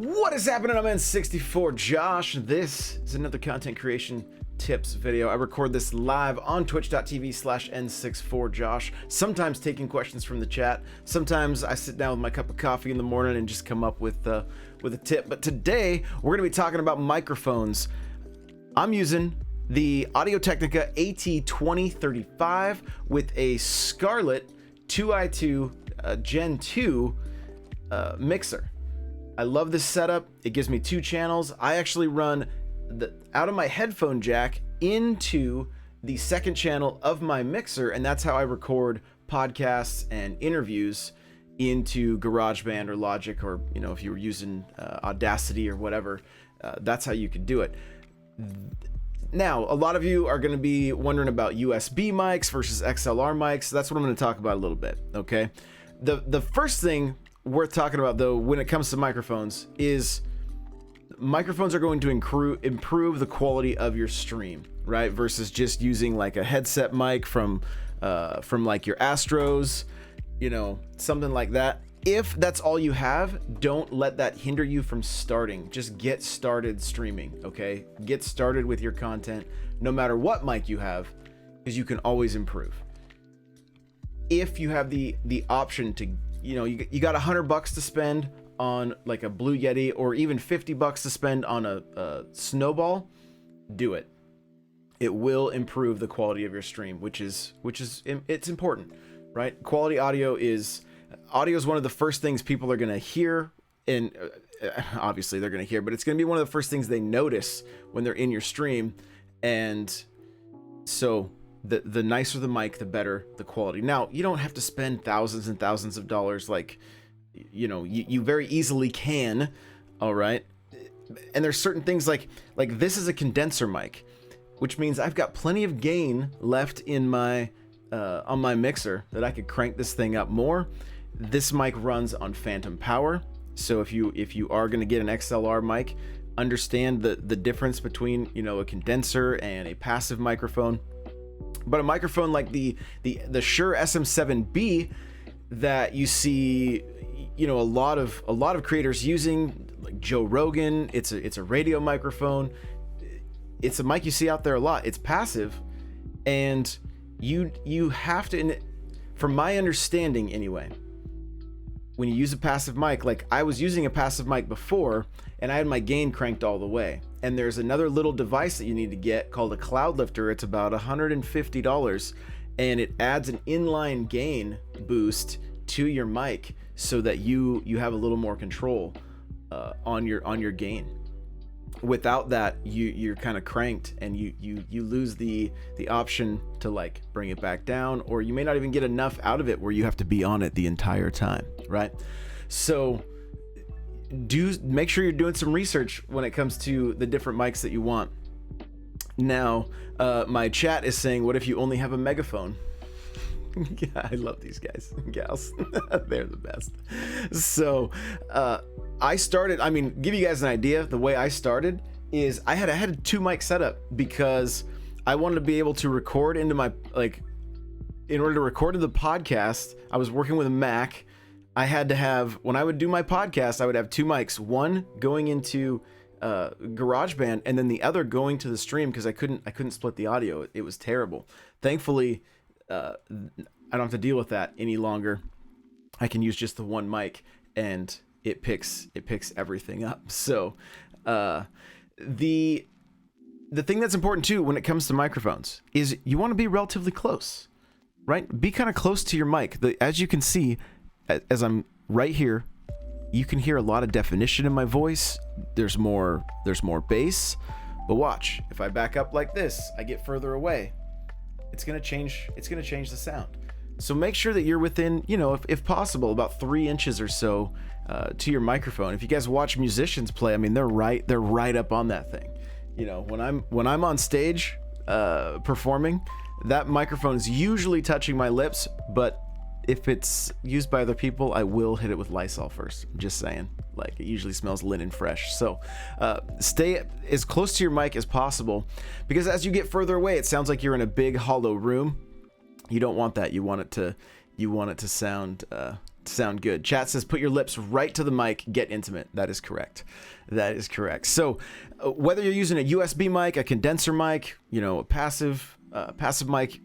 What is happening? I'm N64 Josh. This is another content creation tips video. I record this live on twitch.tv/N64Josh, sometimes taking questions from the chat. Sometimes I sit down with my cup of coffee in the morning and just come up with a tip. But today we're going to be talking about microphones. I'm using the Audio-Technica AT2035 with a Scarlett 2i2 Gen 2 mixer. I love this setup. It gives me 2 channels. I actually run out of my headphone jack into the second channel of my mixer, and that's how I record podcasts and interviews into GarageBand or Logic, or if you were using Audacity or whatever, that's how you could do it. Now, a lot of you are going to be wondering about USB mics versus XLR mics. That's what I'm going to talk about a little bit, okay? The first thing worth talking about, though, when it comes to microphones is microphones are going to improve the quality of your stream, right? Versus just using like a headset mic from like your Astros, something like that. If that's all you have, don't let that hinder you from starting. Just get started streaming, okay? Get started with your content, no matter what mic you have, because you can always improve. If you have the option to, you got $100 to spend on like a Blue Yeti, or even $50 to spend on a Snowball, do it. It will improve the quality of your stream, which is it's important, right? Quality audio is one of the first things people are going to hear, and obviously they're going to hear, but it's going to be one of the first things they notice when they're in your stream. And so the nicer the mic, the better the quality. Now, you don't have to spend thousands and thousands of dollars like, you very easily can, all right? And there's certain things like this is a condenser mic, which means I've got plenty of gain left in my on my mixer that I could crank this thing up more. This mic runs on phantom power, so if you are going to get an XLR mic, understand the difference between a condenser and a passive microphone. But a microphone like the Shure SM7B that you see, a lot of creators using, like Joe Rogan, it's a radio microphone. It's a mic you see out there a lot. It's passive, and you have to, from my understanding anyway, when you use a passive mic, like I was using a passive mic before, and I had my gain cranked all the way. And there's another little device that you need to get called a Cloud Lifter. It's about $150, and it adds an inline gain boost to your mic so that you have a little more control on your gain. Without that, you're kind of cranked, and you lose the option to like bring it back down, or you may not even get enough out of it where you have to be on it the entire time, right? So make sure you're doing some research when it comes to the different mics that you want. Now, my chat is saying, what if you only have a megaphone? Yeah, I love these guys and gals. They're the best. So I started, give you guys an idea. The way I started is I had a 2 mic setup because I wanted to be able to record into my, in order to record into the podcast, I was working with a Mac. I had to have, when I would do my podcast, I would have 2 mics, one going into GarageBand and then the other going to the stream, because I couldn't split the audio. It was terrible. Thankfully, I don't have to deal with that any longer. I can use just the one mic, and it picks everything up. So the thing that's important too when it comes to microphones is you want to be relatively close, right? Be kind of close to your mic. As you can see, as I'm right here, you can hear a lot of definition in my voice. There's more bass. But watch, if I back up like this, I get further away. It's gonna change the sound. So make sure that you're within, if possible, about 3 inches or so to your microphone. If you guys watch musicians play, they're right up on that thing. When I'm on stage performing, that microphone is usually touching my lips, but if it's used by other people, I will hit it with Lysol first. I'm just saying, it usually smells linen fresh. So stay as close to your mic as possible, because as you get further away, it sounds like you're in a big hollow room. You don't want that. You want it to sound sound good. Chat says, put your lips right to the mic, get intimate. That is correct. That is correct. So whether you're using a USB mic, a condenser mic, you know, a passive mic,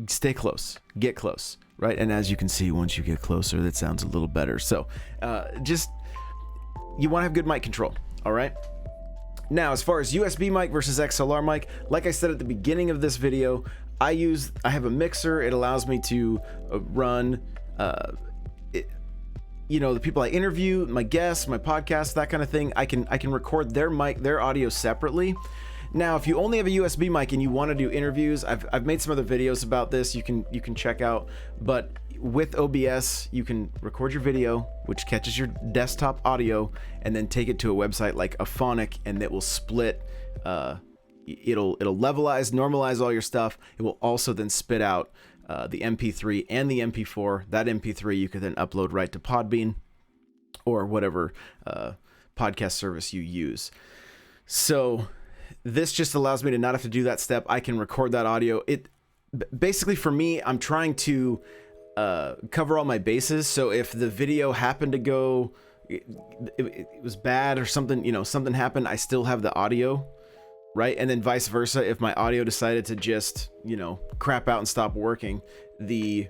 stay close, get close, right? And as you can see, once you get closer, that sounds a little better. So just, you want to have good mic control, all right? Now, as far as USB mic versus XLR mic, like I said at the beginning of this video, I have a mixer. It allows me to run, you know, the people I interview, my guests, my podcasts, that kind of thing. I can record their audio separately. Now, if you only have a USB mic and you want to do interviews, I've made some other videos about this. You can check out. But with OBS, you can record your video, which catches your desktop audio, and then take it to a website like Auphonic, and it will split. It'll levelize, normalize all your stuff. It will also then spit out the MP3 and the MP4. That MP3 you could then upload right to Podbean or whatever podcast service you use. So this just allows me to not have to do that step. I can record that audio. It basically, for me, I'm trying to cover all my bases. So if the video happened to go, it was bad or something, you know, something happened, I still have the audio, right? And then vice versa, if my audio decided to just, you know, crap out and stop working, the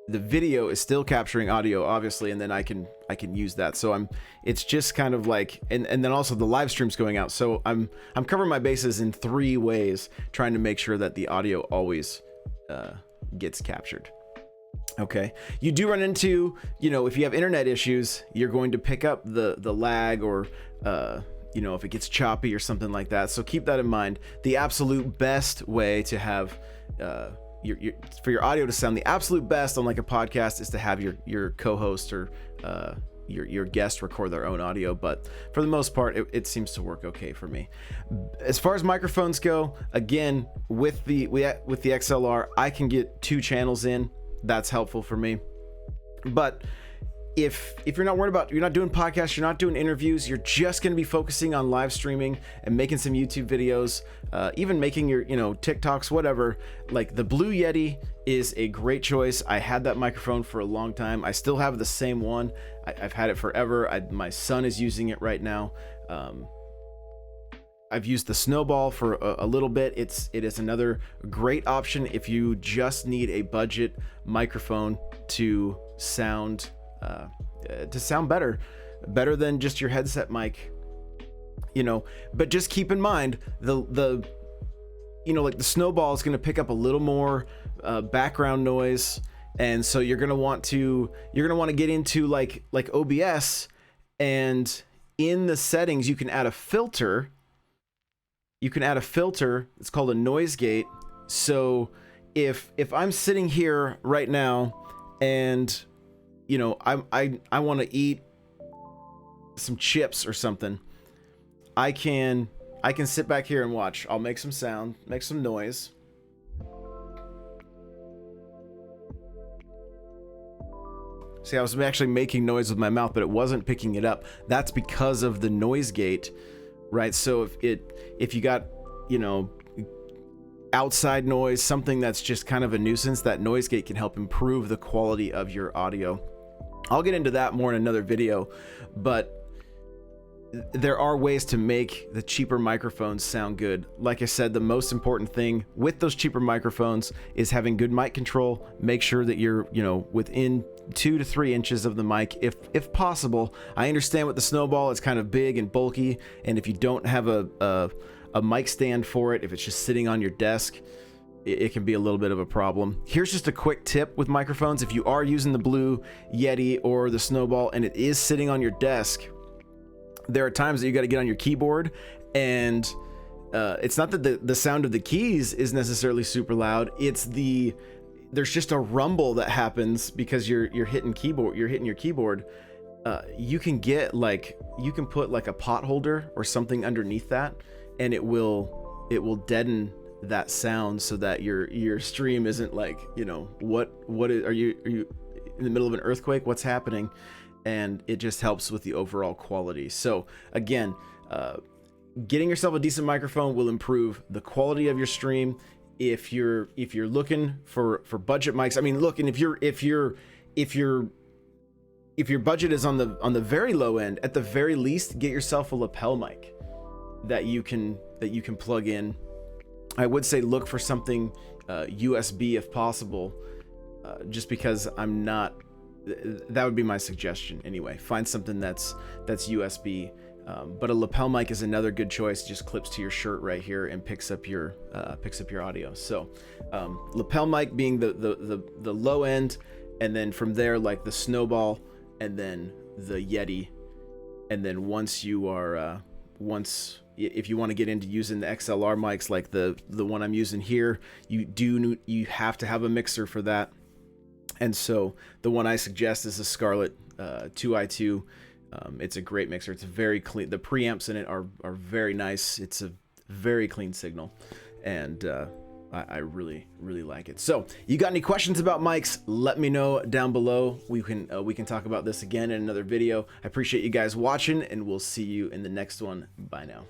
video is still capturing audio, obviously, and then I can use that. So it's just kind of like, and then also the live stream's going out. So I'm covering my bases in 3 ways, trying to make sure that the audio always gets captured. Okay, you do run into, you know, if you have internet issues, you're going to pick up the lag, or you know, if it gets choppy or something like that. So keep that in mind. The absolute best way to have for your audio to sound the absolute best on like a podcast is to have your co-host or your guest record their own audio. But for the most part, it seems to work okay for me. As far as microphones go, again, with the XLR, I can get 2 channels in. That's helpful for me. But if you're not worried about, you're not doing podcasts, you're not doing interviews, you're just going to be focusing on live streaming and making some YouTube videos, even making your, you know, TikToks, whatever, like the Blue Yeti is a great choice. I had that microphone for a long time. I still have the same one. I've had it forever. My son is using it right now. I've used the Snowball for a little bit. It is another great option if you just need a budget microphone to sound better than just your headset mic, you know. But just keep in mind the you know, like the Snowball is going to pick up a little more background noise, and so you're going to want to get into like OBS, and in the settings you can add a filter. It's called a noise gate. So if I'm sitting here right now and, you know, I want to eat some chips or something, I can sit back here and watch. I'll make some sound, make some noise. See, I was actually making noise with my mouth, but it wasn't picking it up. That's because of the noise gate, right? So if you got, you know, outside noise, something that's just kind of a nuisance, that noise gate can help improve the quality of your audio. I'll get into that more in another video, but there are ways to make the cheaper microphones sound good. Like I said, the most important thing with those cheaper microphones is having good mic control. Make sure that you're, you know, within 2 to 3 inches of the mic, if possible. I understand with the Snowball, it's kind of big and bulky, and if you don't have a mic stand for it, if it's just sitting on your desk, it can be a little bit of a problem. Here's just a quick tip with microphones. If you are using the Blue Yeti or the Snowball and it is sitting on your desk, there are times that you got to get on your keyboard, and it's not that the sound of the keys is necessarily super loud. There's just a rumble that happens because you're hitting your keyboard. You can put like a pot holder or something underneath that, and it will deaden that sound so that your stream isn't like, you know, are you in the middle of an earthquake? What's happening? And it just helps with the overall quality. So again, getting yourself a decent microphone will improve the quality of your stream. If you're looking for budget mics, I mean, look, and if you're if your budget is on the very low end, at the very least, get yourself a lapel mic that you can plug in. I would say look for something USB if possible, just because I'm not. That would be my suggestion anyway. Find something that's USB. But a lapel mic is another good choice. Just clips to your shirt right here and picks up your audio. So lapel mic being the low end, and then from there, like the Snowball, and then the Yeti, and then once you are if you want to get into using the XLR mics like the one I'm using here, you have to have a mixer for that. And so the one I suggest is the Scarlett 2i2. It's a great mixer. It's very clean. The preamps in it are very nice. It's a very clean signal, and I really like it. So you got any questions about mics? Let me know down below. We can talk about this again in another video. I appreciate you guys watching, and we'll see you in the next one. Bye now.